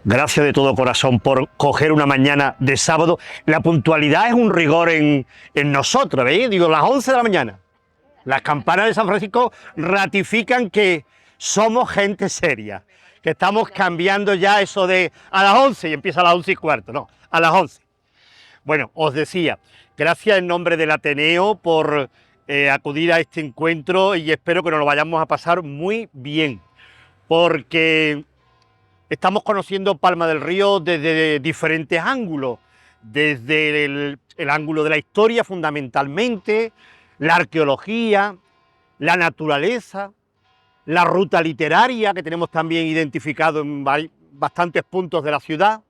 Gracias de todo corazón por coger una mañana de sábado. La puntualidad es un rigor en nosotros, ¿veis? Digo, las 11 de la mañana. Las campanas de San Francisco ratifican que somos gente seria, que estamos cambiando ya eso de a las 11 y empieza a las 11:15, no, a las 11. Bueno, os decía, gracias en nombre del Ateneo por acudir a este encuentro y espero que nos lo vayamos a pasar muy bien, porque estamos conociendo Palma del Río desde diferentes ángulos, desde el ángulo de la historia fundamentalmente, la arqueología, la naturaleza, la ruta literaria que tenemos también identificado en bastantes puntos de la ciudad.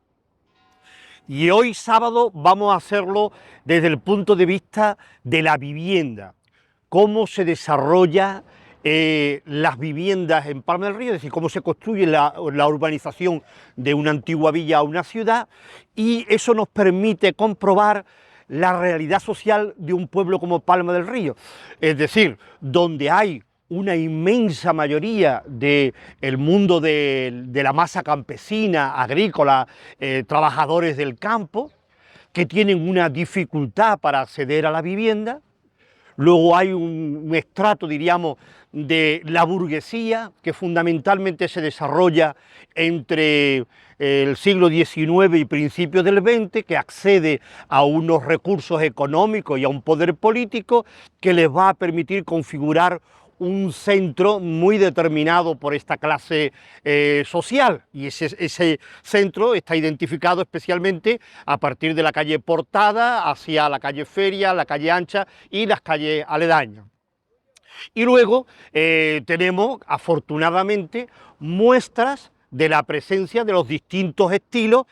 Y hoy sábado vamos a hacerlo desde el punto de vista de la vivienda, cómo se desarrolla las viviendas en Palma del Río, es decir, cómo se construye la urbanización de una antigua villa a una ciudad, y eso nos permite comprobar la realidad social de un pueblo como Palma del Río, es decir, donde hay una inmensa mayoría del mundo de la masa campesina, agrícola, trabajadores del campo, que tienen una dificultad para acceder a la vivienda. Luego hay un estrato, diríamos, de la burguesía, que fundamentalmente se desarrolla entre el siglo XIX y principios del XX, que accede a unos recursos económicos y a un poder político que les va a permitir configurar un centro muy determinado por esta clase social, y ese centro está identificado especialmente a partir de la calle Portada hacia la calle Feria, la calle Ancha y las calles aledañas. Y luego tenemos afortunadamente muestras de la presencia de los distintos estilos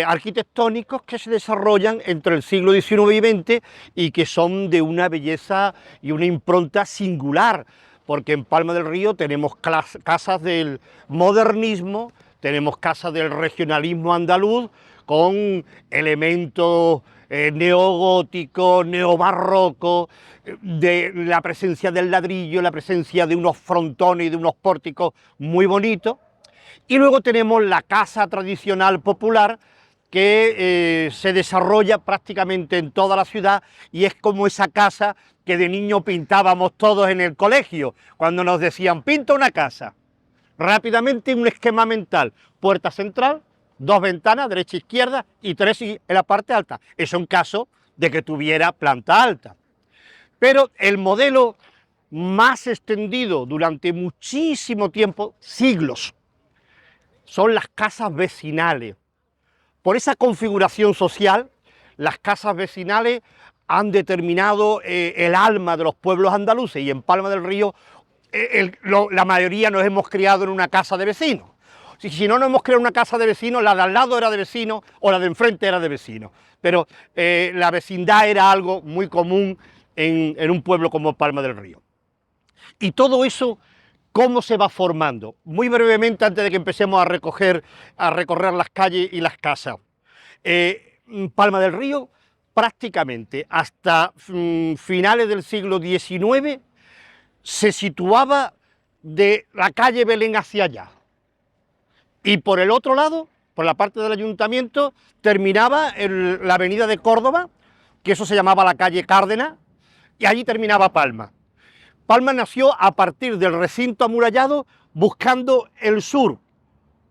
arquitectónicos que se desarrollan entre el siglo XIX y XX y que son de una belleza y una impronta singular, porque en Palma del Río tenemos casas del modernismo, tenemos casas del regionalismo andaluz con elementos neogóticos, neobarrocos, de la presencia del ladrillo, la presencia de unos frontones y de unos pórticos muy bonitos. Y luego tenemos la casa tradicional popular que se desarrolla prácticamente en toda la ciudad y es como esa casa que de niño pintábamos todos en el colegio, cuando nos decían, pinta una casa. Rápidamente un esquema mental, puerta central, dos ventanas, derecha e izquierda, y tres en la parte alta. Eso en caso de que tuviera planta alta. Pero el modelo más extendido durante muchísimo tiempo, siglos, son las casas vecinales. Por esa configuración social, las casas vecinales han determinado el alma de los pueblos andaluces, y en Palma del Río la mayoría nos hemos criado en una casa de vecinos. Si no nos hemos criado en una casa de vecinos, la de al lado era de vecino o la de enfrente era de vecino. Pero la vecindad era algo muy común en un pueblo como Palma del Río. Y todo eso, ¿cómo se va formando? Muy brevemente, antes de que empecemos a recorrer las calles y las casas. Palma del Río, prácticamente hasta finales del siglo XIX, se situaba de la calle Belén hacia allá. Y por el otro lado, por la parte del ayuntamiento, terminaba la avenida de Córdoba, que eso se llamaba la calle Cárdenas, y allí terminaba Palma. Palma nació a partir del recinto amurallado buscando el sur,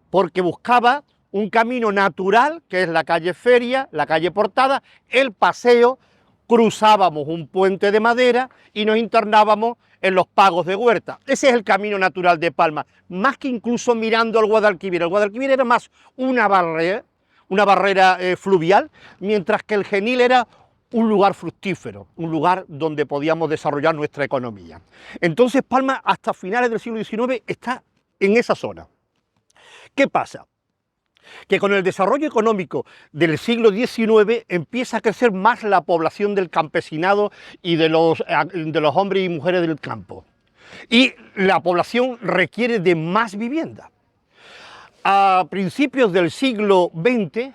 porque buscaba un camino natural, que es la calle Feria, la calle Portada, el paseo, cruzábamos un puente de madera y nos internábamos en los Pagos de Huerta. Ese es el camino natural de Palma, más que incluso mirando al Guadalquivir. El Guadalquivir era más una barrera fluvial, mientras que el Genil era un lugar fructífero, un lugar donde podíamos desarrollar nuestra economía. Entonces Palma, hasta finales del siglo XIX, está en esa zona. ¿Qué pasa? Que con el desarrollo económico del siglo XIX empieza a crecer más la población del campesinado y de los hombres y mujeres del campo. Y la población requiere de más vivienda. A principios del siglo XX,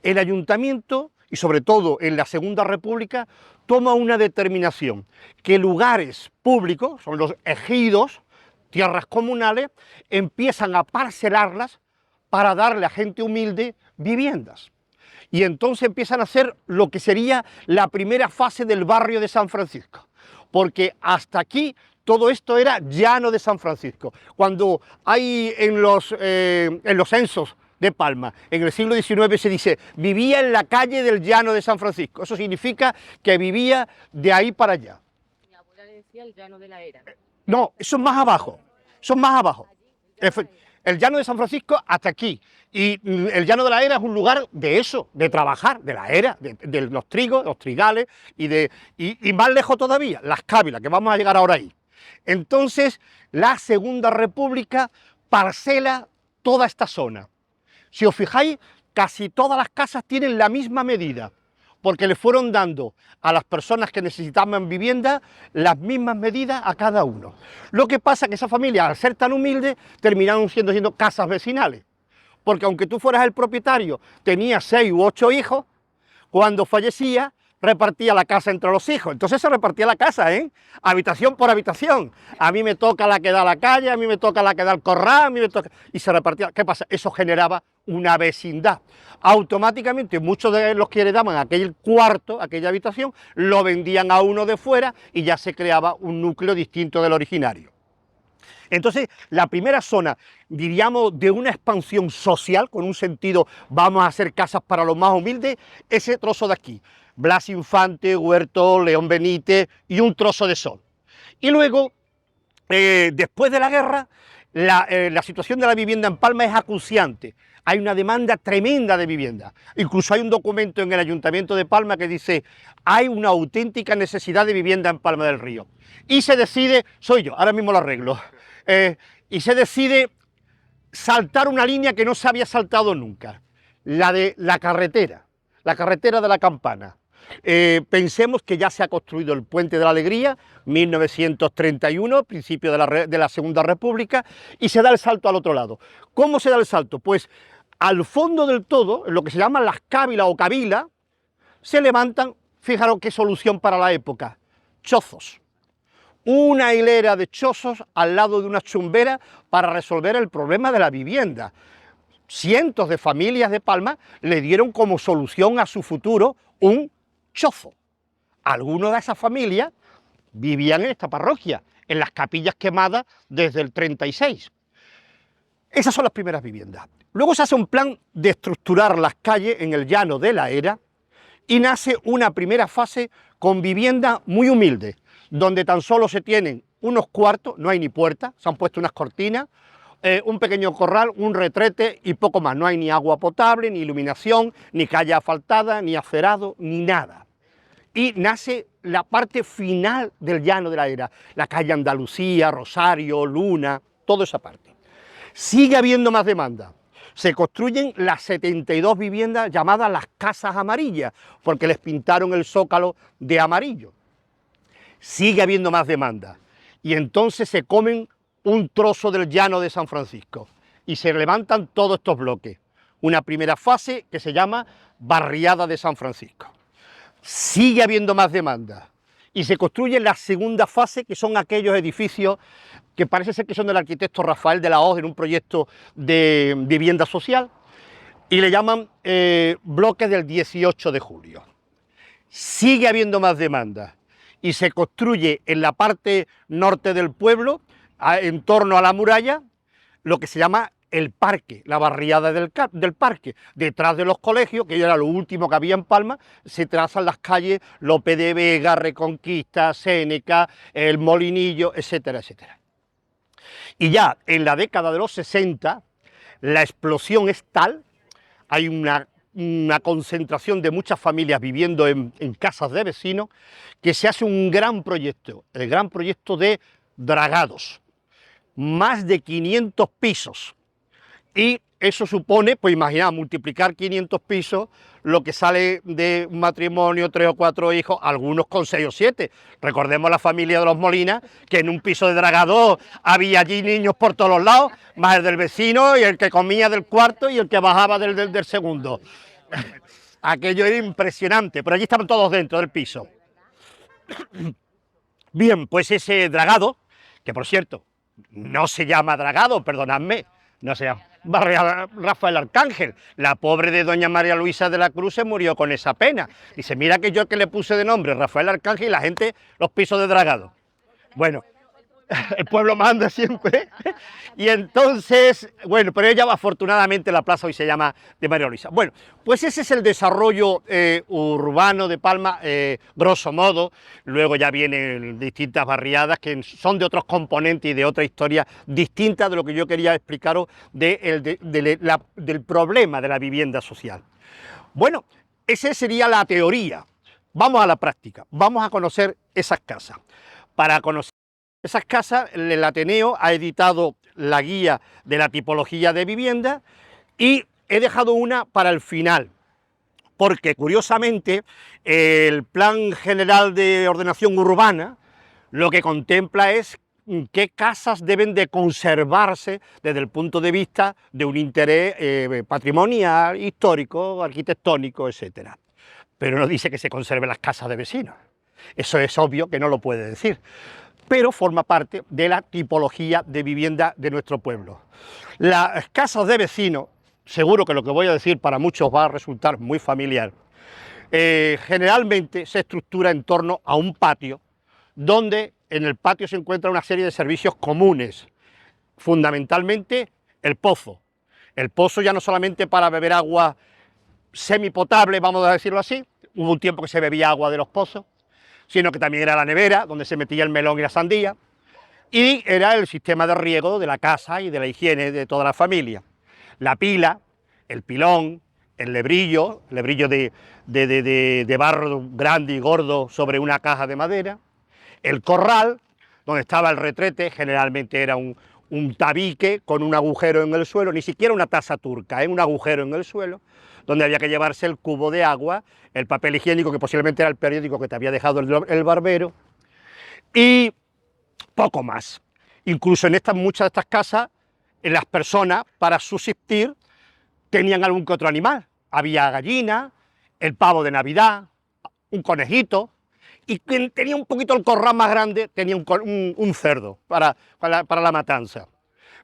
el ayuntamiento, y sobre todo en la Segunda República, toma una determinación, que lugares públicos, son los ejidos, tierras comunales, empiezan a parcelarlas para darle a gente humilde viviendas. Y entonces empiezan a hacer lo que sería la primera fase del barrio de San Francisco, porque hasta aquí todo esto era llano de San Francisco. Cuando hay en los censos de Palma, en el siglo XIX se dice, vivía en la calle del llano de San Francisco. Eso significa que vivía de ahí para allá. Mi abuela le decía el llano de la era. No, eso es más abajo, eso es más abajo. El llano de San Francisco hasta aquí. Y el llano de la era es un lugar de eso, de trabajar, de la era, de los trigos, los trigales, y más lejos todavía, las cávilas, que vamos a llegar ahora ahí. Entonces, la Segunda República parcela toda esta zona. Si os fijáis, casi todas las casas tienen la misma medida, porque le fueron dando a las personas que necesitaban vivienda las mismas medidas a cada uno. Lo que pasa es que esa familia, al ser tan humilde, terminaron siendo casas vecinales, porque aunque tú fueras el propietario, tenías 6 u 8 hijos, cuando fallecía, repartía la casa entre los hijos. Entonces se repartía la casa, habitación por habitación. A mí me toca la que da a la calle, a mí me toca la que da al corral, a mí me toca... Y se repartía. ¿Qué pasa? Eso generaba una vecindad. Automáticamente muchos de los que heredaban aquel cuarto, aquella habitación, lo vendían a uno de fuera y ya se creaba un núcleo distinto del originario. Entonces, la primera zona, diríamos, de una expansión social, con un sentido, vamos a hacer casas para los más humildes, ese trozo de aquí. Blas Infante, Huerto, León Benítez y un trozo de sol. Y luego, después de la guerra, la situación de la vivienda en Palma es acuciante. Hay una demanda tremenda de vivienda. Incluso hay un documento en el Ayuntamiento de Palma que dice, hay una auténtica necesidad de vivienda en Palma del Río. Y se decide, soy yo, ahora mismo lo arreglo, y se decide saltar una línea que no se había saltado nunca, la de la carretera de la Campana. Pensemos que ya se ha construido el Puente de la Alegría, 1931, principio de la Segunda República, y se da el salto al otro lado. ¿Cómo se da el salto? Pues al fondo del todo, en lo que se llaman las cávilas o cavilas, se levantan, fijaros qué solución para la época, chozos. Una hilera de chozos al lado de una chumbera para resolver el problema de la vivienda. Cientos de familias de Palma le dieron como solución a su futuro un chozo. Algunos de esas familias vivían en esta parroquia, en las capillas quemadas desde el 36. Esas son las primeras viviendas. Luego se hace un plan de estructurar las calles en el llano de la era y nace una primera fase con vivienda muy humilde, donde tan solo se tienen unos cuartos, no hay ni puertas, se han puesto unas cortinas, un pequeño corral, un retrete y poco más. No hay ni agua potable, ni iluminación, ni calle asfaltada, ni acerado, ni nada. Y nace la parte final del llano de la era, la calle Andalucía, Rosario, Luna, toda esa parte. Sigue habiendo más demanda. Se construyen las 72 viviendas llamadas las Casas Amarillas, porque les pintaron el zócalo de amarillo. Sigue habiendo más demanda. Y entonces se comen un trozo del llano de San Francisco y se levantan todos estos bloques. Una primera fase que se llama Barriada de San Francisco. Sigue habiendo más demanda y se construye la segunda fase, que son aquellos edificios que parece ser que son del arquitecto Rafael de la Hoz en un proyecto de vivienda social, y le llaman bloques del 18 de julio. Sigue habiendo más demanda y se construye en la parte norte del pueblo, en torno a la muralla, lo que se llama el parque, la barriada del parque. Detrás de los colegios, que era lo último que había en Palma, se trazan las calles Lope de Vega, Reconquista, Séneca, el Molinillo, etcétera, etcétera. Y ya en la década de los 60, la explosión es tal, hay una concentración de muchas familias viviendo en casas de vecinos, que se hace un gran proyecto, el gran proyecto de Dragados. Más de 500 pisos, y eso supone, pues imagina, multiplicar 500 pisos, lo que sale de un matrimonio, 3 o 4 hijos, algunos con 6 o 7. Recordemos la familia de los Molinas, que en un piso de Dragados había allí niños por todos los lados, más el del vecino y el que comía del cuarto y el que bajaba del segundo. Aquello era impresionante, pero allí estaban todos dentro del piso. Bien, pues ese Dragado, que por cierto, no se llama Dragado, perdonadme, no se llama, Rafael Arcángel. La pobre de doña María Luisa de la Cruz se murió con esa pena. Dice, mira que yo que le puse de nombre Rafael Arcángel y la gente los pisos de dragado. Bueno, el pueblo manda siempre. Y entonces, bueno, pero ella afortunadamente la plaza hoy se llama de María Luisa. Bueno, pues ese es el desarrollo urbano de Palma, grosso modo. Luego ya vienen distintas barriadas que son de otros componentes y de otra historia distinta de lo que yo quería explicaros del problema de la vivienda social. Bueno, esa sería la teoría. Vamos a la práctica, vamos a conocer esas casas. Para conocer esas casas, el Ateneo ha editado la guía de la tipología de vivienda y he dejado una para el final, porque curiosamente el Plan General de Ordenación Urbana lo que contempla es qué casas deben de conservarse desde el punto de vista de un interés patrimonial, histórico, arquitectónico, etc. Pero no dice que se conserven las casas de vecinos. Eso es obvio que no lo puede decir, pero forma parte de la tipología de vivienda de nuestro pueblo. Las casas de vecinos, seguro que lo que voy a decir para muchos va a resultar muy familiar, generalmente se estructura en torno a un patio, donde en el patio se encuentra una serie de servicios comunes, fundamentalmente el pozo. El pozo ya no solamente para beber agua semipotable, vamos a decirlo así, hubo un tiempo que se bebía agua de los pozos, sino que también era la nevera, donde se metía el melón y la sandía, y era el sistema de riego de la casa y de la higiene de toda la familia. La pila, el pilón, el lebrillo de barro grande y gordo sobre una caja de madera, el corral, donde estaba el retrete, generalmente era un tabique con un agujero en el suelo, ni siquiera una taza turca, un agujero en el suelo, donde había que llevarse el cubo de agua, el papel higiénico, que posiblemente era el periódico que te había dejado el barbero, y poco más. Incluso en muchas de estas casas, las personas, para subsistir, tenían algún que otro animal. Había gallina, el pavo de Navidad, un conejito, y quien tenía un poquito el corral más grande tenía un cerdo para la matanza.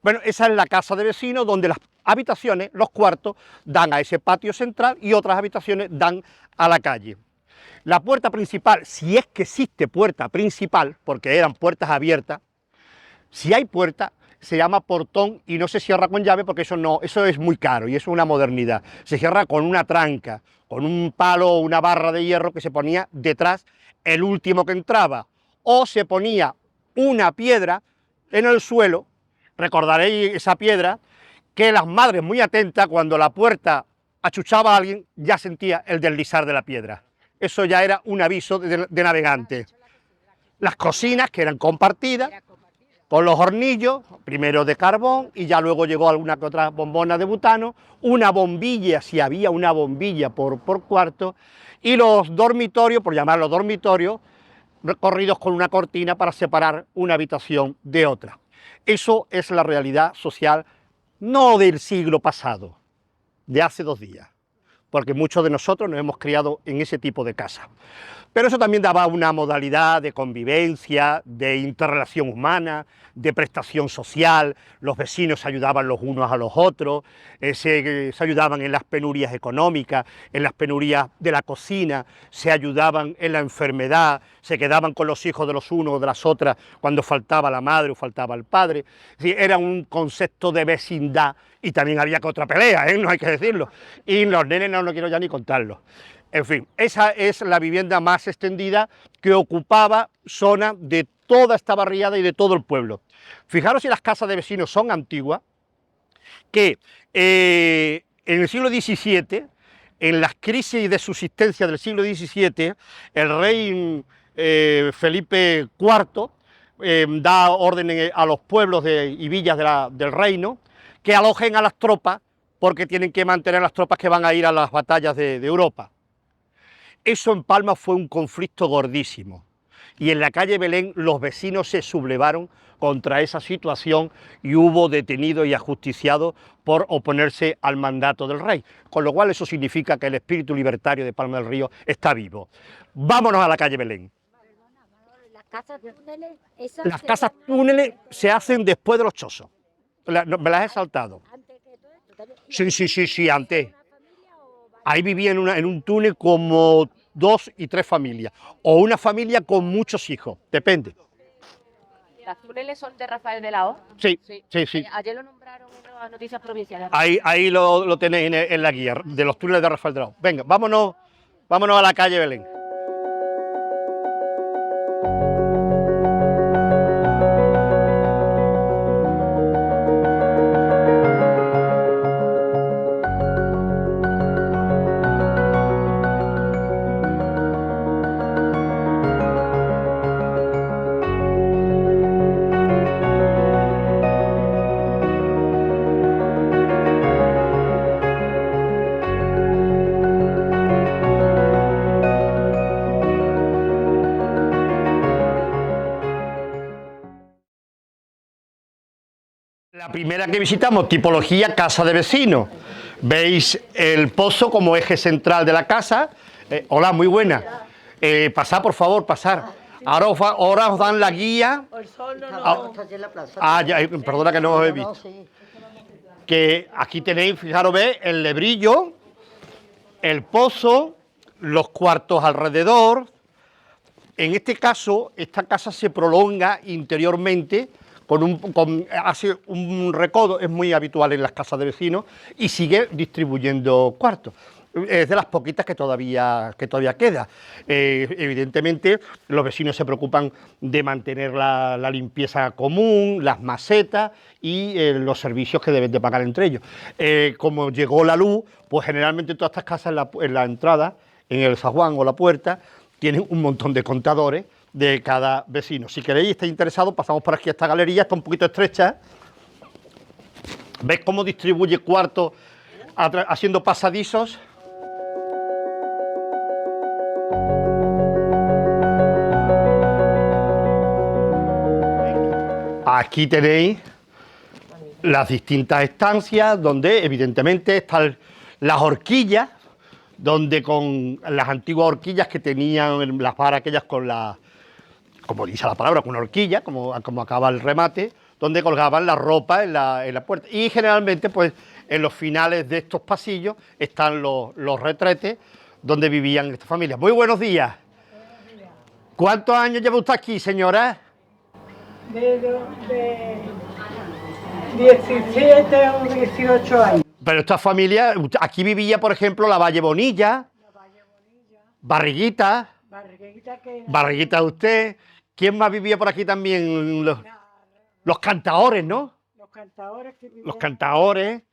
Bueno, esa es la casa de vecinos, donde las habitaciones, los cuartos, dan a ese patio central y otras habitaciones dan a la calle. La puerta principal, si es que existe puerta principal, porque eran puertas abiertas, si hay puerta, se llama portón y no se cierra con llave porque eso es muy caro y eso es una modernidad. Se cierra con una tranca, con un palo o una barra de hierro que se ponía detrás el último que entraba, o se ponía una piedra en el suelo. Recordaréis esa piedra, que las madres muy atentas, cuando la puerta achuchaba a alguien, ya sentía el deslizar de la piedra. Eso ya era un aviso de navegante. Las cocinas, que eran compartidas, con los hornillos, primero de carbón, y ya luego llegó alguna que otra bombona de butano, una bombilla, si había una bombilla por cuarto, y los dormitorios, por llamarlos dormitorios, recorridos con una cortina para separar una habitación de otra. Eso es la realidad social, no del siglo pasado, de hace 2 días, porque muchos de nosotros nos hemos criado en ese tipo de casa. Pero eso también daba una modalidad de convivencia, de interrelación humana, de prestación social. Los vecinos se ayudaban los unos a los otros, se ayudaban en las penurias económicas, en las penurias de la cocina, se ayudaban en la enfermedad, se quedaban con los hijos de los unos o de las otras cuando faltaba la madre o faltaba el padre. Es decir, era un concepto de vecindad y también había que otra pelea, no hay que decirlo. Y los nenes no quiero ya ni contarlo. En fin, esa es la vivienda más extendida que ocupaba zona de toda esta barriada y de todo el pueblo. Fijaros si las casas de vecinos son antiguas, que en el siglo XVII, en las crisis de subsistencia del siglo XVII, el rey Felipe IV da órdenes a los pueblos y villas del reino que alojen a las tropas, porque tienen que mantener las tropas que van a ir a las batallas de Europa. Eso en Palma fue un conflicto gordísimo y en la calle Belén los vecinos se sublevaron contra esa situación y hubo detenidos y ajusticiados por oponerse al mandato del rey, con lo cual eso significa que el espíritu libertario de Palma del Río está vivo. Vámonos a la calle Belén. Las casas túneles, las casas túneles se hacen después de los chozos, me las he saltado. Antes que todo eso. Sí, antes. Ahí vivían en un túnel como 2 y 3 familias, o una familia con muchos hijos, depende. ¿Los túneles son de Rafael de la O? Sí. Ayer lo nombraron en las noticias provinciales. Ahí lo tenéis en la guía de los túneles de Rafael de la O. Venga, vámonos a la calle Belén. La primera que visitamos, tipología casa de vecino. Veis el pozo como eje central de la casa. Hola, muy buena. Pasad, por favor, pasar. Ahora os dan la guía. Perdona que no os he visto. Que aquí tenéis, fijaros, veis el lebrillo, el pozo, los cuartos alrededor. En este caso, esta casa se prolonga interiormente hace un recodo, es muy habitual en las casas de vecinos, y sigue distribuyendo cuartos. Es de las poquitas que todavía queda. Evidentemente, los vecinos se preocupan de mantener la limpieza común, las macetas y los servicios que deben de pagar entre ellos. Como llegó la luz, pues generalmente todas estas casas en la entrada, en el zaguán o la puerta, tienen un montón de contadores de cada vecino. Si queréis, estáis interesados, pasamos por aquí a esta galería, está un poquito estrecha. ¿Veis cómo distribuye cuartos haciendo pasadizos? Aquí tenéis las distintas estancias donde evidentemente están las horquillas, donde con las antiguas horquillas que tenían las varas aquellas con la, como dice la palabra, con una horquilla, como acaba el remate, donde colgaban la ropa en la puerta. Y generalmente, pues, en los finales de estos pasillos están los retretes donde vivían estas familias. Muy buenos días. ¿Cuántos años lleva usted aquí, señora? De 17 o 18 años. Pero esta familia, aquí vivía, por ejemplo, la Valle Bonilla, Barriguita, Barriguita usted. ¿Quién más vivía por aquí también? Los cantaores, ¿no? Los cantaores.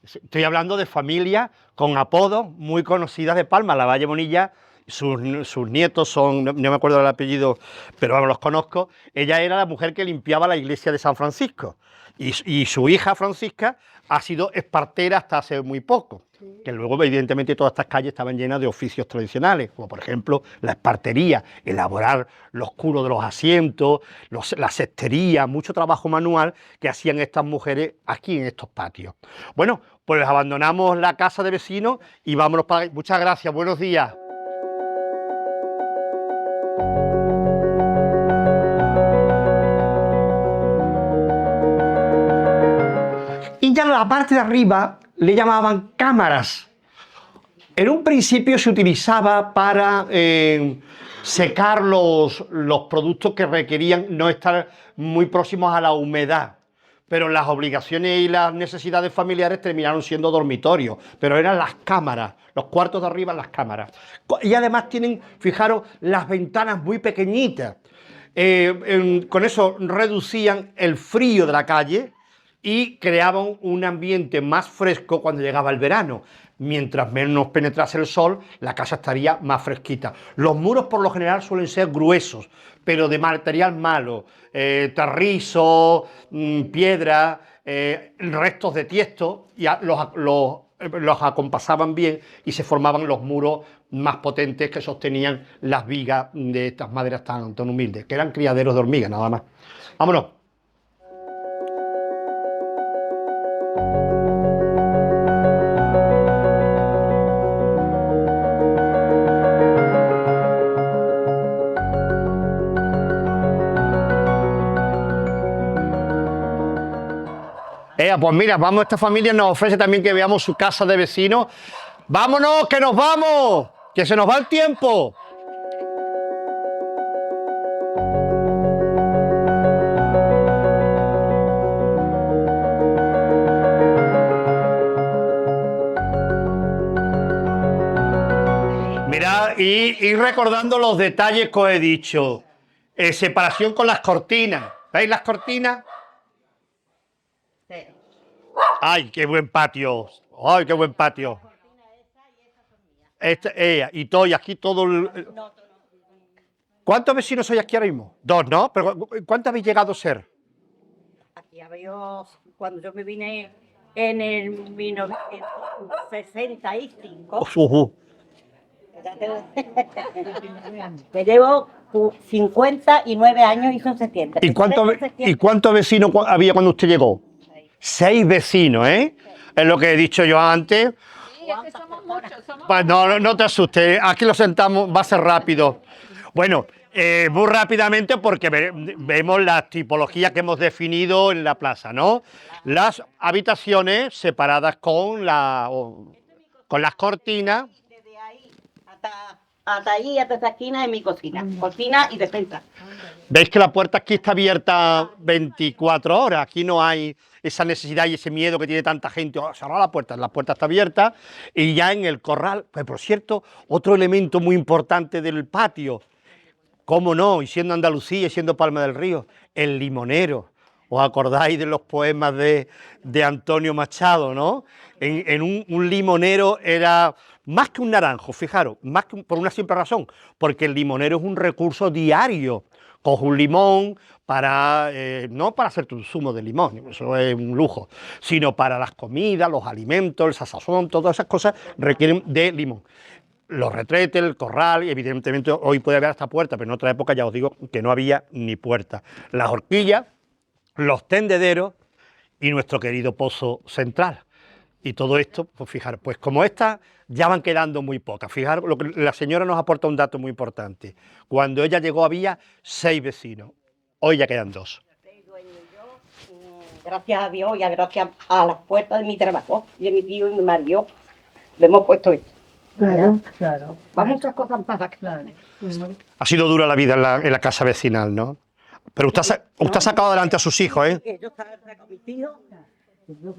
Estoy hablando de familias con apodos muy conocidas de Palma. La Valle Bonilla, sus nietos son, no me acuerdo del apellido, pero vamos, los conozco. Ella era la mujer que limpiaba la iglesia de San Francisco. Y su hija Francisca ha sido espartera hasta hace muy poco, que luego evidentemente todas estas calles estaban llenas de oficios tradicionales, como por ejemplo la espartería, elaborar los curos de los asientos, la cestería, mucho trabajo manual que hacían estas mujeres aquí en estos patios. Bueno, pues abandonamos la casa de vecinos y vámonos para ahí. Muchas gracias, buenos días. Y ya la parte de arriba le llamaban cámaras. En un principio se utilizaba para secar los productos que requerían no estar muy próximos a la humedad, pero las obligaciones y las necesidades familiares terminaron siendo dormitorios, pero eran las cámaras, los cuartos de arriba, las cámaras. Y además tienen, fijaros, las ventanas muy pequeñitas. Con eso reducían el frío de la calle y creaban un ambiente más fresco cuando llegaba el verano. Mientras menos penetrase el sol, la casa estaría más fresquita. Los muros por lo general suelen ser gruesos, pero de material malo, terrizo, piedra, restos de tiesto, y los acompasaban bien y se formaban los muros más potentes que sostenían las vigas de estas maderas tan humildes, que eran criaderos de hormigas nada más. Vámonos. Pues mira, vamos, esta familia nos ofrece también que veamos su casa de vecinos. ¡Vámonos, que nos vamos! ¡Que se nos va el tiempo! Mirad, y recordando los detalles que os he dicho. Separación con las cortinas. ¿Veis las cortinas? ¡Ay, qué buen patio! ¡Ay, qué buen patio! Y todo, y aquí todo el... ¿Cuántos vecinos sois aquí ahora mismo? Dos, ¿no? Pero ¿cuántos habéis llegado a ser? Aquí había, cuando yo me vine en el 1965, me llevo 59 años, hizo en septiembre. ¿Y cuántos vecinos había cuando usted llegó? 6 vecinos, ¿eh? Es lo que he dicho yo antes. Sí, es que somos muchos, Pues no te asustes, aquí lo sentamos, va a ser rápido. Bueno, muy rápidamente porque vemos las tipologías que hemos definido en la plaza, ¿no? Las habitaciones separadas con las cortinas. Desde ahí hasta ahí, hasta esa esquina es mi cocina. Cocina y defensa. ¿Veis que la puerta aquí está abierta 24 horas? Aquí no hay esa necesidad y ese miedo que tiene tanta gente. Oh, cerrar la puerta está abierta. Y ya en el corral, pues por cierto, otro elemento muy importante del patio, cómo no, y siendo Andalucía y siendo Palma del Río, el limonero. ¿Os acordáis de los poemas de Antonio Machado, no? Un limonero era más que un naranjo, fijaros, por una simple razón, porque el limonero es un recurso diario. Coge un limón para, no para hacer tu zumo de limón, eso es un lujo, sino para las comidas, los alimentos, el sazón, todas esas cosas requieren de limón. Los retretes, el corral, y evidentemente hoy puede haber hasta puerta, pero en otra época ya os digo que no había ni puerta. Las horquillas, los tendederos y nuestro querido pozo central. Y todo esto, pues fijaros, pues como estas ya van quedando muy pocas. Fijaros, lo que la señora nos aporta un dato muy importante. Cuando ella llegó había 6 vecinos, hoy ya quedan 2. Gracias a Dios y gracias a las puertas de mi trabajo y de mi tío y mi marido, le hemos puesto esto. Claro, claro. Vamos muchas cosas más, claro. Ha sido dura la vida en la casa vecinal, ¿no? Pero usted ha sacado adelante a sus hijos, ¿eh? Yo estaba con mis tíos,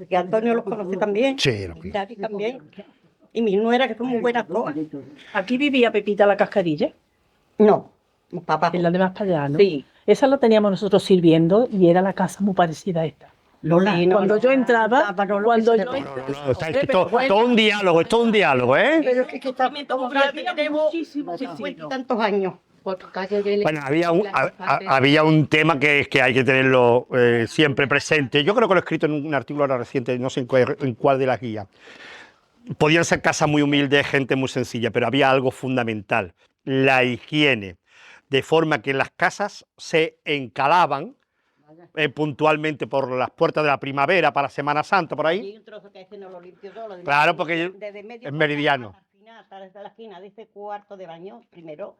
que Antonio los conoce también, Sí. y David también, y mi nuera, que son muy buenas todas. Aquí vivía Pepita la Cascarilla, No, mis papás. en la de más para allá, ¿no? Sí. Esa la teníamos nosotros sirviendo y era la casa muy parecida a esta. Lola, Cuando yo entraba, cuando yo No, está todo un diálogo, es todo un diálogo, ¿eh? Pero es que también llevo muchísimos 50 y tantos años. Por calle de Bueno, había un tema que hay que tenerlo siempre presente. Yo creo que lo he escrito en un artículo ahora reciente, no sé en cuál de las guías. Podían ser casas muy humildes, gente muy sencilla, pero había algo fundamental, la higiene. De forma que las casas se encalaban puntualmente por las puertas de la primavera, para Semana Santa, por Y ahí. hay un trozo que ese no lo limpio todo. Claro, porque desde medio es meridiano. hasta el final, hasta desde la esquina de ese cuarto de baño, primero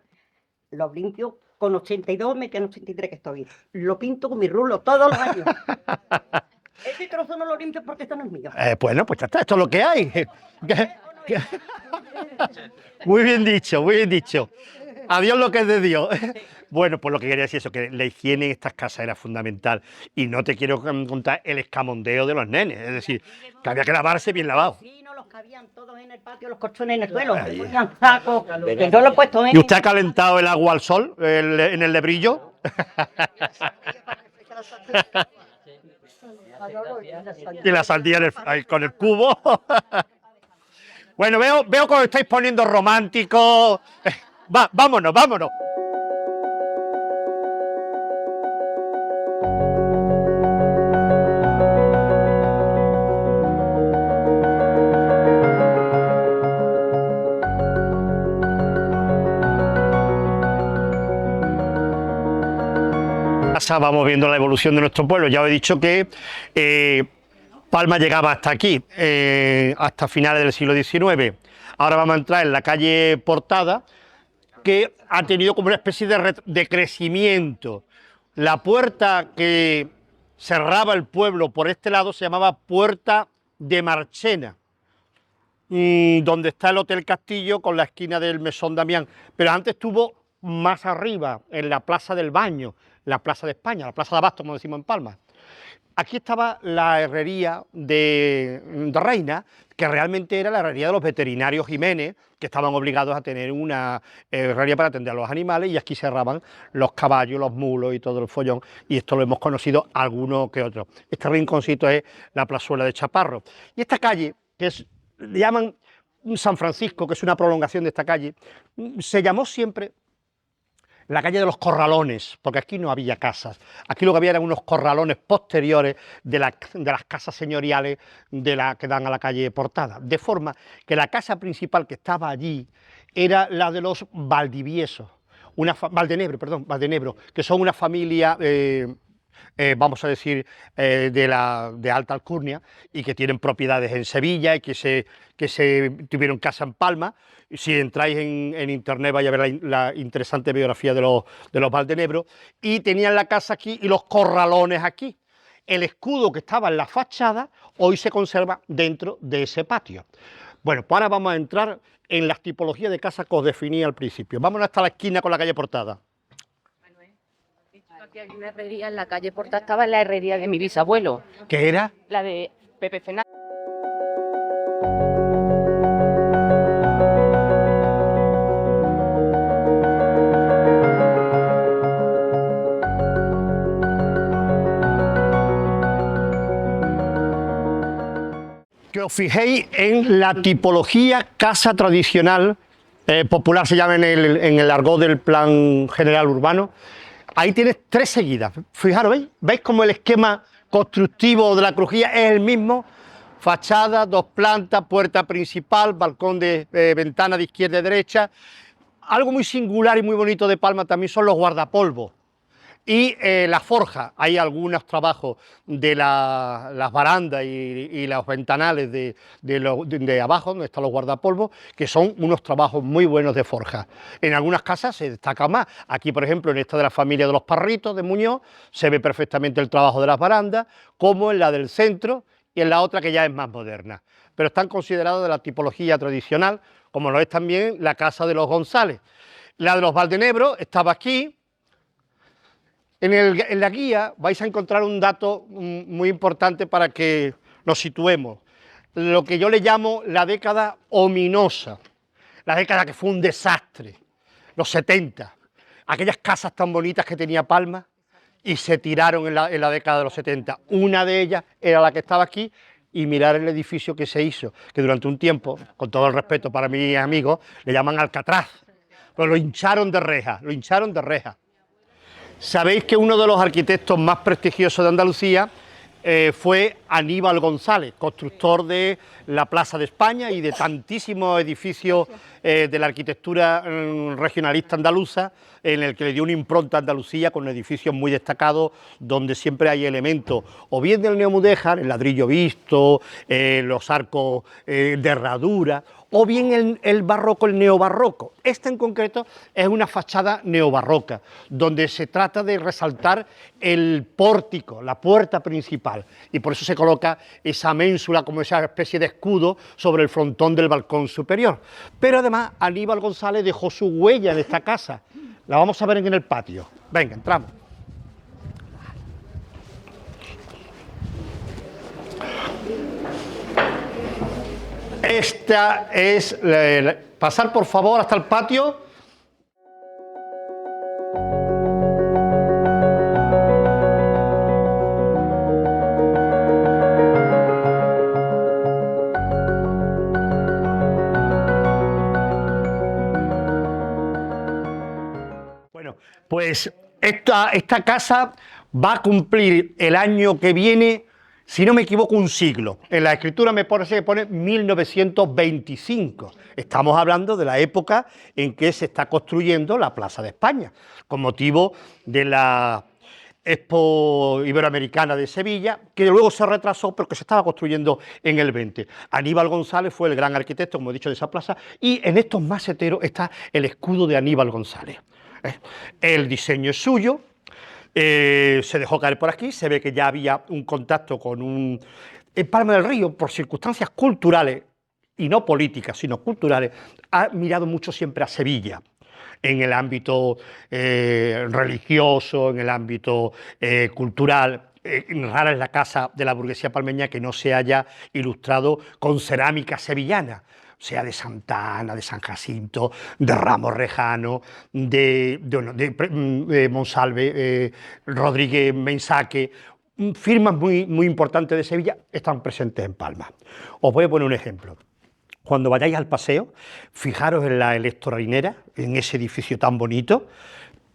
lo limpio con 82, me quedan 83 que estoy. Lo pinto con mi rulo todos los años. Ese trozo no lo limpio porque esto no es mío. Bueno, pues ya está, esto es lo que hay. Muy bien dicho, muy bien dicho. Adiós lo que es de Dios. Bueno, pues lo que quería decir es eso, que la higiene en estas casas era fundamental. Y no te quiero contar el escamondeo de los nenes, es decir, que había que lavarse bien lavado. Sí, no los cabían todos en el patio, los colchones en el suelo, se ponían sacos, que yo lo he puesto en... ¿Y usted ha calentado el agua al sol en el lebrillo? Y la sandía con el cubo. Bueno, veo que os estáis poniendo románticos. Vámonos. Vamos viendo la evolución de nuestro pueblo. Ya os he dicho que Palma llegaba hasta aquí, hasta finales del siglo XIX. Ahora vamos a entrar en la calle Portada, que ha tenido como una especie de crecimiento. La puerta que cerraba el pueblo por este lado, se llamaba Puerta de Marchena, donde está el Hotel Castillo con la esquina del Mesón Damián, pero antes estuvo más arriba, en la Plaza del Baño, la Plaza de España, la Plaza de Abasto, como decimos en Palma. Aquí estaba la herrería de Reina, que realmente era la herrería de los veterinarios Jiménez, que estaban obligados a tener una herrería para atender a los animales, y aquí se cerraban los caballos, los mulos y todo el follón, y esto lo hemos conocido algunos que otros. Este rinconcito es la plazuela de Chaparro. Y esta calle, le llaman San Francisco, que es una prolongación de esta calle, se llamó siempre la calle de los Corralones, porque aquí no había casas. Aquí lo que había eran unos corralones posteriores de las casas señoriales que dan a la calle Portada. De forma que la casa principal que estaba allí era la de los Valdiviesos, Valdenebro, que son una familia, vamos a decir, de alta alcurnia, y que tienen propiedades en Sevilla y que se tuvieron casa en Palma. Si entráis en internet vais a ver la interesante biografía de los Valdenebro, y tenían la casa aquí y los corralones aquí. El escudo que estaba en la fachada hoy se conserva dentro de ese patio. Bueno, pues ahora vamos a entrar en las tipologías de casa que os definí al principio. Vámonos hasta la esquina con la calle Portada. Aquí hay una herrería en la calle Porta, estaba en la herrería de mi bisabuelo, ¿Qué era? la de Pepe Fernández. Que os fijéis en la tipología casa tradicional, popular se llama en el argot del plan general urbano. Ahí tienes tres seguidas. Fijaros, ¿veis cómo el esquema constructivo de la crujía es el mismo? Fachada, dos plantas, puerta principal, balcón de ventana de izquierda y derecha. Algo muy singular y muy bonito de Palma también son los guardapolvos. Y la forja, hay algunos trabajos de las barandas y los ventanales de abajo, donde están los guardapolvos, que son unos trabajos muy buenos de forja. En algunas casas se destaca más. Aquí, por ejemplo, en esta de la familia de los Parritos, de Muñoz, se ve perfectamente el trabajo de las barandas, como en la del centro y en la otra que ya es más moderna. Pero están considerados de la tipología tradicional, como lo es también la casa de los González. La de los Valdenebro estaba aquí. En la guía vais a encontrar un dato muy importante para que nos situemos. Lo que yo le llamo la década ominosa, la década que fue un desastre, los 70. Aquellas casas tan bonitas que tenía Palma y se tiraron en la década de los 70. Una de ellas era la que estaba aquí, y mirar el edificio que se hizo, que durante un tiempo, con todo el respeto para mis amigos, le llaman Alcatraz, pero lo hincharon de rejas, Sabéis que uno de los arquitectos más prestigiosos de Andalucía fue Aníbal González, constructor de la Plaza de España y de tantísimos edificios de la arquitectura regionalista andaluza, en el que le dio una impronta a Andalucía con edificios muy destacados, donde siempre hay elementos o bien del neomudéjar, el ladrillo visto, los arcos de herradura, o bien el barroco, el neobarroco. Esta en concreto es una fachada neobarroca, donde se trata de resaltar el pórtico, la puerta principal, y por eso se coloca esa ménsula como esa especie de escudo sobre el frontón del balcón superior. Pero además Aníbal González dejó su huella en esta casa. La vamos a ver en el patio. Venga, entramos. Esta es... pasar por favor hasta el patio. Bueno, pues esta casa va a cumplir el año que viene, si no me equivoco, un siglo. En la escritura me parece que pone 1925. Estamos hablando de la época en que se está construyendo la Plaza de España, con motivo de la Expo Iberoamericana de Sevilla, que luego se retrasó, pero que se estaba construyendo en el 20. Aníbal González fue el gran arquitecto, como he dicho, de esa plaza, y en estos maceteros está el escudo de Aníbal González. El diseño es suyo. Se dejó caer por aquí, se ve que ya había un contacto con un... En Palma del Río, por circunstancias culturales, y no políticas, sino culturales, ha mirado mucho siempre a Sevilla, en el ámbito religioso, en el ámbito cultural. Rara es la casa de la burguesía palmeña que no se haya ilustrado con cerámica sevillana, sea de Santa Ana, de San Jacinto, de Ramos Rejano, de Monsalve, Rodríguez Mensaque. Firmas muy importantes de Sevilla están presentes en Palma. Os voy a poner un ejemplo. Cuando vayáis al paseo, fijaros en la electrolinera, en ese edificio tan bonito,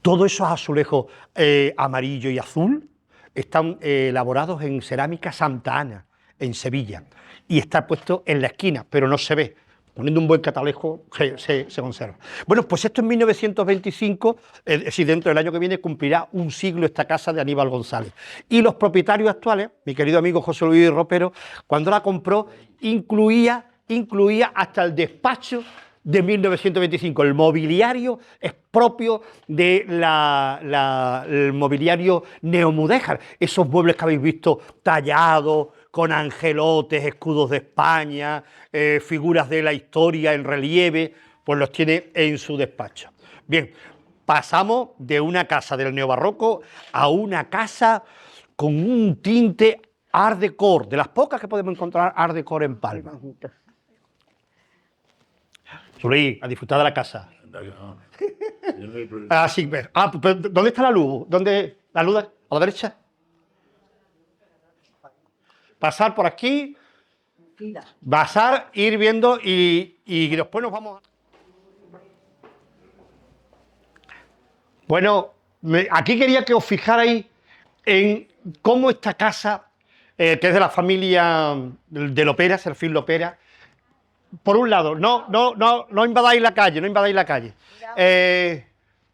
todos esos azulejos amarillo y azul están elaborados en cerámica Santa Ana, en Sevilla, y está puesto en la esquina, pero no se ve. Poniendo un buen catalejo se conserva. Bueno, pues esto en 1925, es decir, dentro del año que viene, cumplirá un siglo esta casa de Aníbal González. Y los propietarios actuales, mi querido amigo José Luis Ropero, cuando la compró, incluía hasta el despacho de 1925. El mobiliario es propio del mobiliario neomudéjar. Esos muebles que habéis visto tallados, con angelotes, escudos de España, figuras de la historia en relieve, pues los tiene en su despacho. Bien, pasamos de una casa del neobarroco a una casa con un tinte art déco, de las pocas que podemos encontrar art déco en Palma. Luis, a disfrutar de la casa. Sí, ¿dónde está la luz? ¿Dónde la luz a la derecha? Pasar por aquí, pasar, ir viendo y después nos vamos. Bueno, aquí quería que os fijarais en cómo esta casa, que es de la familia de Lopera, Serfín Lopera. Por un lado, no invadáis la calle, no invadáis la calle.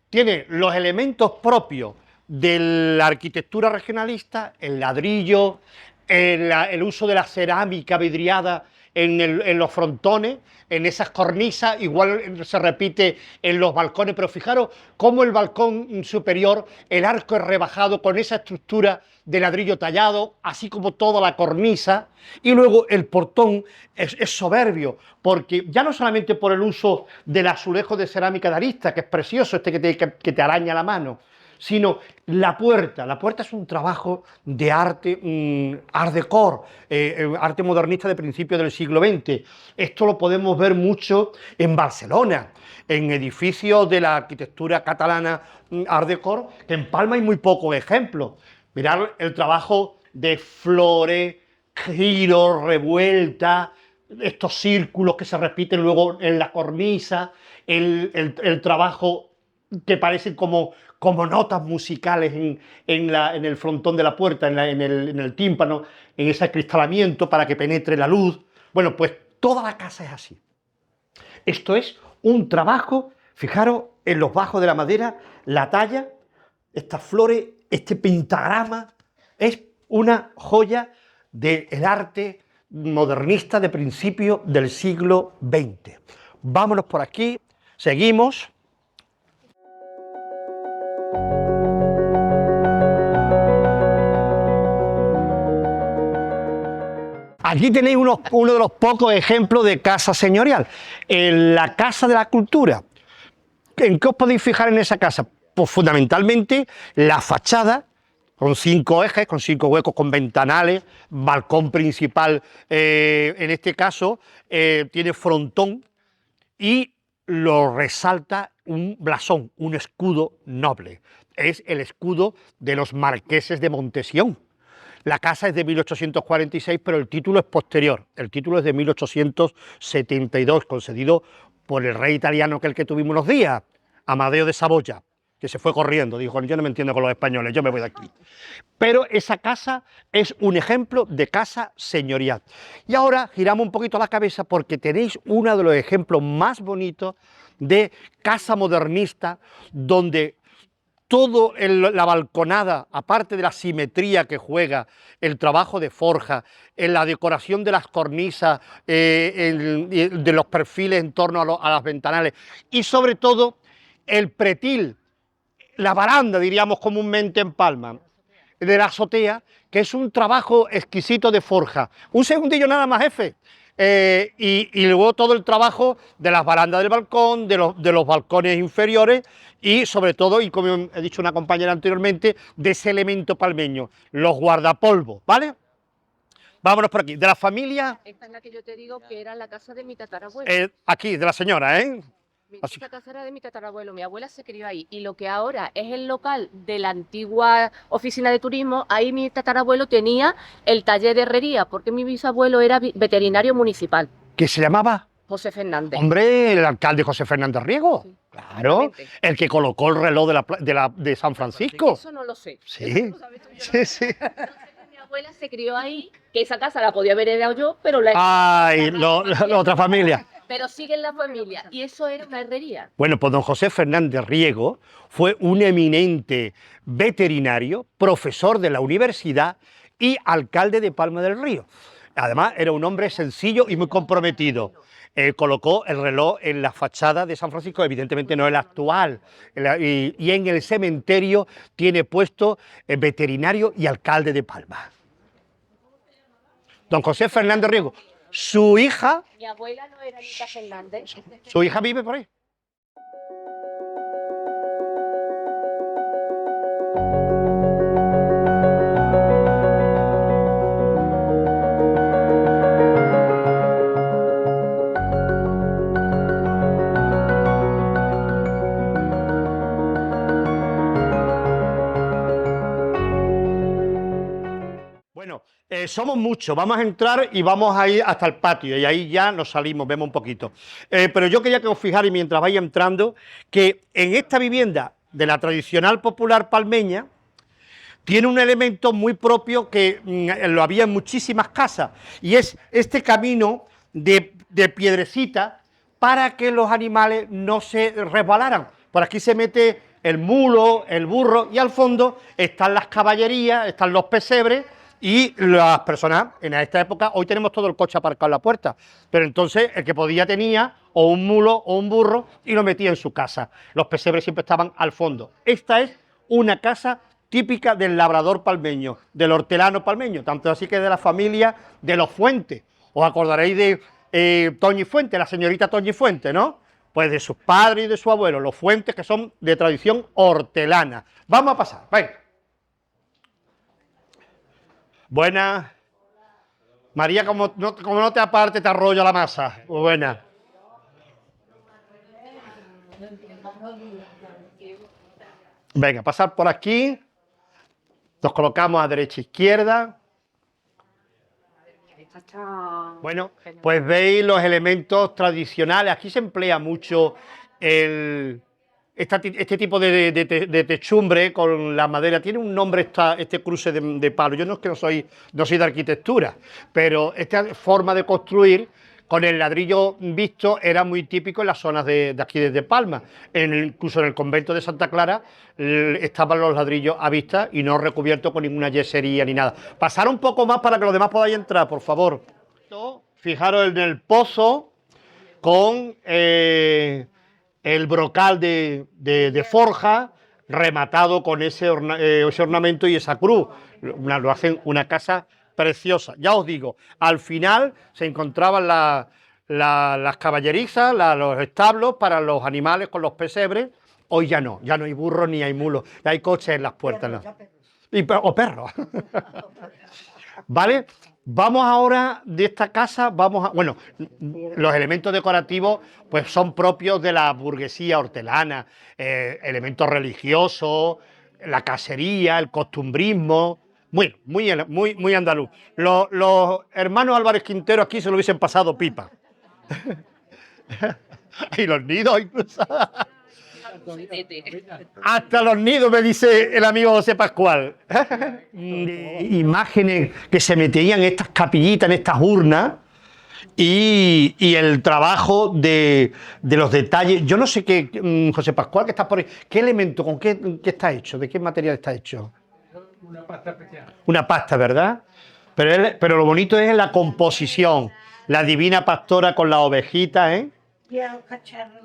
Tiene los elementos propios de la arquitectura regionalista, el ladrillo, el uso de la cerámica vidriada en los frontones, en esas cornisas, igual se repite en los balcones, pero fijaros cómo el balcón superior, el arco es rebajado con esa estructura de ladrillo tallado, así como toda la cornisa, y luego el portón es soberbio, porque ya no solamente por el uso del azulejo de cerámica de arista, que es precioso, que te araña la mano, sino la puerta. La puerta es un trabajo de arte, art déco, arte modernista de principios del siglo XX. Esto lo podemos ver mucho en Barcelona, en edificios de la arquitectura catalana art déco, que en Palma hay muy pocos ejemplos. Mirad el trabajo de flores, giros, revueltas, estos círculos que se repiten luego en la cornisa, el trabajo que parecen como notas musicales en el frontón de la puerta, en el tímpano, en ese acristalamiento para que penetre la luz. Bueno, pues toda la casa es así. Esto es un trabajo, fijaros en los bajos de la madera, la talla, estas flores, este pentagrama, es una joya del arte modernista de principios del siglo XX. Vámonos por aquí, seguimos. Aquí tenéis uno de los pocos ejemplos de casa señorial. En la Casa de la Cultura. ¿En qué os podéis fijar en esa casa? Pues fundamentalmente la fachada, con 5 ejes, con 5 huecos, con ventanales, balcón principal, en este caso, tiene frontón y lo resalta un blasón, un escudo noble. Es el escudo de los marqueses de Montesión. La casa es de 1846, pero el título es posterior. El título es de 1872, concedido por el rey italiano que tuvimos unos días, Amadeo de Saboya, que se fue corriendo, dijo, yo no me entiendo con los españoles, yo me voy de aquí. Pero esa casa es un ejemplo de casa señorial. Y ahora giramos un poquito la cabeza porque tenéis uno de los ejemplos más bonitos de casa modernista, donde toda la balconada, aparte de la simetría que juega, el trabajo de forja, en la decoración de las cornisas, de los perfiles en torno a las ventanales y sobre todo el pretil la baranda, diríamos comúnmente en Palma, de la azotea, que es un trabajo exquisito de forja. Un segundillo nada más, jefe. Y luego todo el trabajo de las barandas del balcón, de los balcones inferiores y sobre todo, y como he dicho una compañera anteriormente, de ese elemento palmeño, los guardapolvos, ¿vale? Vámonos por aquí. De la familia... Esta es la que yo te digo que era la casa de mi tatarabuelo. aquí, de la señora, ¿eh? Esta casa era de mi tatarabuelo, mi abuela se crió ahí. Y lo que ahora es el local de la antigua oficina de turismo, ahí mi tatarabuelo tenía el taller de herrería, porque mi bisabuelo era veterinario municipal. ¿Qué se llamaba? José Fernández. Hombre, el alcalde José Fernández Riego. Sí, claro, exactamente. el que colocó el reloj de San Francisco. Eso no lo sé. Sí, Eso lo sabes tú, yo no sí, lo sí. sé. Mi abuela se crió ahí, que esa casa la podía haber heredado yo, pero Ay, la otra familia. pero sigue en la familia. Y eso era una herrería. Bueno, pues don José Fernández Riego fue un eminente veterinario, profesor de la universidad y alcalde de Palma del Río. Además, era un hombre sencillo y muy comprometido. Colocó el reloj en la fachada de San Francisco, evidentemente no el actual, y en el cementerio tiene puesto veterinario y alcalde de Palma. Don José Fernández Riego, su hija Mi abuela no era Anita Fernández. vive por ahí. Bueno, somos muchos, vamos a entrar y vamos a ir hasta el patio y ahí ya nos salimos, vemos un poquito. Pero yo quería que os fijarais mientras vais entrando que en esta vivienda de la tradicional popular palmeña tiene un elemento muy propio que lo había en muchísimas casas y es este camino de piedrecita para que los animales no se resbalaran. Por aquí se mete el mulo, el burro y al fondo están las caballerías, están los pesebres y las personas en esta época. Hoy tenemos todo el coche aparcado en la puerta, pero entonces el que podía tenía o un mulo o un burro y lo metía en su casa. Los pesebres siempre estaban al fondo. Esta es una casa típica del labrador palmeño, del hortelano palmeño, tanto así que de la familia de los Fuentes. Os acordaréis de Toñi Fuente, la señorita Toñi Fuente, ¿no? Pues de sus padres y de su abuelo, los Fuentes, que son de tradición hortelana. Vamos a pasar, venga. Buenas. María, como no te aparte, te arrolla la masa. Buenas. Venga, pasar por aquí. Nos colocamos a derecha e izquierda. Bueno, pues veis los elementos tradicionales. Aquí se emplea mucho este tipo de techumbre con la madera. Tiene un nombre este cruce de palo. Yo no es que no soy de arquitectura, pero esta forma de construir con el ladrillo visto era muy típico en las zonas de aquí desde Palma. Incluso en el convento de Santa Clara estaban los ladrillos a vista y no recubiertos con ninguna yesería ni nada. Pasar un poco más para que los demás podáis entrar, por favor. Fijaros en el pozo con el brocal de forja rematado con ese ornamento y esa cruz. Lo hacen una casa preciosa. Ya os digo, al final se encontraban las caballerizas, los establos para los animales con los pesebres. Hoy ya no hay burros ni hay mulos, ya hay coches en las puertas. ¿No? O perros. ¿Vale? Vamos ahora de esta casa, bueno, los elementos decorativos pues son propios de la burguesía hortelana, elementos religiosos, la casería, el costumbrismo, muy andaluz. Los hermanos Álvarez Quintero aquí se lo hubiesen pasado pipa. Y los nidos incluso. Hasta los nidos, me dice el amigo José Pascual. Imágenes que se metían en estas capillitas, en estas urnas, y el trabajo de los detalles. Yo no sé qué, José Pascual, que estás por ahí, ¿qué elemento, con qué está hecho? ¿De qué material está hecho? Una pasta especial. Una pasta, ¿verdad? Pero lo bonito es la composición. La Divina Pastora con la ovejita, ¿eh?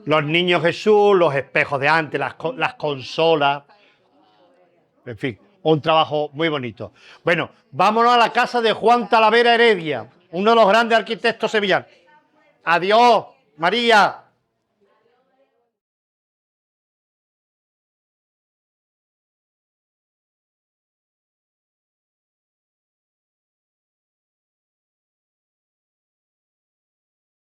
Los niños Jesús, los espejos de antes, las consolas, En fin, un trabajo muy bonito. Bueno, vámonos a la casa de Juan Talavera Heredia, uno de los grandes arquitectos sevillanos. Adiós, María.